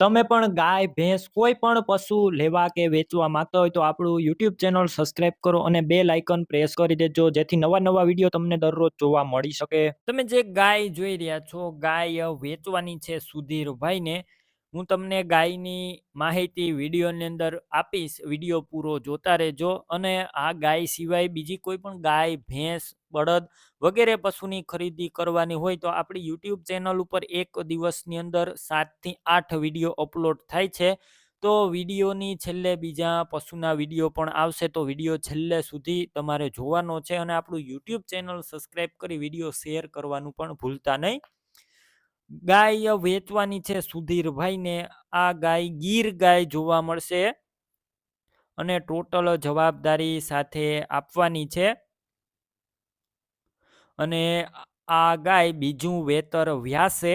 તમે પણ ગાય, ભેંસ કોઈ પણ પશુ લેવા કે વેચવા માંગતા હોય તો આપણું YouTube ચેનલ સબસ્ક્રાઇબ કરો અને બેલ આઇકન પ્રેસ કરી દેજો જેથી નવા વિડીયો તમને દરરોજ જોવા મળી શકે. તમે જે ગાય જોઈ રહ્યા છો, ગાય વેચવાની છે સુધીરભાઈને. હું તમને ગાયની માહિતી વિડીયોની અંદર આપીશ. વિડીયો પૂરો જોતા રહેજો. અને આ ગાય સિવાય બીજી કોઈ પણ ગાય, ભેંસ, બળદ વગેરે પશુની ખરીદી કરવાની હોય તો આપણી YouTube ચેનલ ઉપર એક દિવસની અંદર 7 થી 8 વિડીયો અપલોડ થાય છે. તો વિડીયોની છેલ્લે બીજા પશુના વિડીયો પણ આવશે, તો વિડીયો છેલ્લે સુધી તમારે જોવાનો છે. અને આપણું YouTube ચેનલ સબસ્ક્રાઇબ કરી વિડીયો શેર કરવાનું પણ ભૂલતા નહીં. ગાય વેચવાની છે સુધીરભાઈને. આ ગાય ગીર ગાય જોવા મળશે અને ટોટલ જવાબદારી સાથે આપવાની છે. અને આ ગાય બીજું વેતર વ્યાસે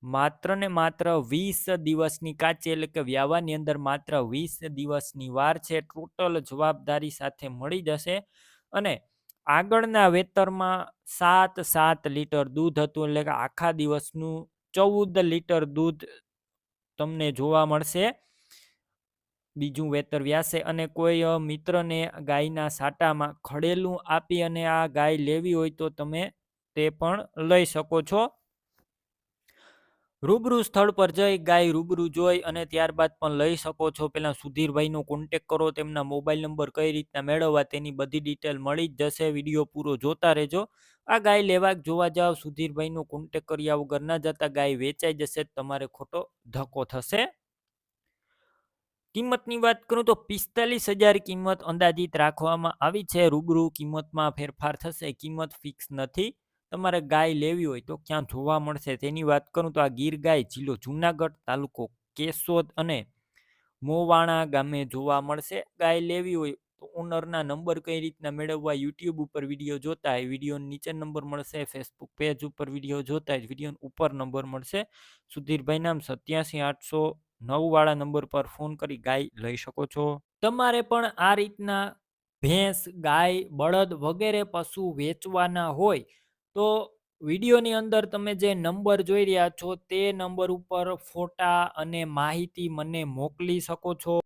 માત્ર ને માત્ર 20 દિવસની કાચી, એટલે કે વ્યાવાની અંદર માત્ર 20 દિવસની વાર છે. ટોટલ જવાબદારી સાથે મળી જશે. અને આગળના વેતરમાં 7 લીટર દૂધ હતું, એટલે કે આખા દિવસનું 14 લીટર દૂધ તમને જોવા મળશે બીજું વેતર વ્યાસે. અને કોઈ મિત્રને ગાયના સાટામાં ખડેલું આપી અને આ ગાય લેવી હોય તો તમે તે પણ લઈ શકો છો. રૂબરૂ સ્થળ પર જઈ ગાય રૂબરૂ જોઈ અને ત્યારબાદ પણ લઈ શકો છો. પહેલા સુધીરભાઈનો કોન્ટેક કરો, તેમના મોબાઈલ નંબર કઈ રીતના મેળવવા તેની બધી ડિટેલ મળી જ જશે. વિડીયો પૂરો જોતા રહેજો. આ ગાય લેવા જોવા જાવ, સુધીરભાઈનો કોન્ટેક કર્યા વગર ના જતા. ગાય વેચાઈ જશે, તમારે ખોટો ધક્કો થશે. કિંમતની વાત કરું તો 45,000 કિંમત અંદાજિત રાખવામાં આવી છે. રૂબરૂ કિંમતમાં ફેરફાર થશે, કિંમત ફિક્સ નથી. તમારે ગાય લેવી હોય તો ક્યાં જોવા મળશે તેની વાત કરું તો આ ગીર ગાય જિલ્લો જુનાગઢ, તાલુકો કેશોદ અને મોવાણા ગામે જોવા મળશે. ગાય લેવી હોય તો ઓનરના નંબર કઈ રીતના મેળવવા, યુટ્યુબ ઉપર વિડીયો જોતા હોય વિડીયો નીચે નંબર મળશે, ફેસબુક પેજ ઉપર વિડીયો જોતા હોય વિડીયો ઉપર નંબર મળશે. સુધીરભાઈ નામ 87,809 વાળા નંબર પર ફોન કરી ગાય લઈ શકો છો. તમારે પણ આ રીતના ભેંસ, ગાય, બળદ વગેરે પશુ વેચવાના હોય તો વિડીયોની અંદર તમે જે નંબર જોઈ રહ્યા છો તે નંબર ઉપર ફોટા અને માહિતી મને મોકલી શકો છો.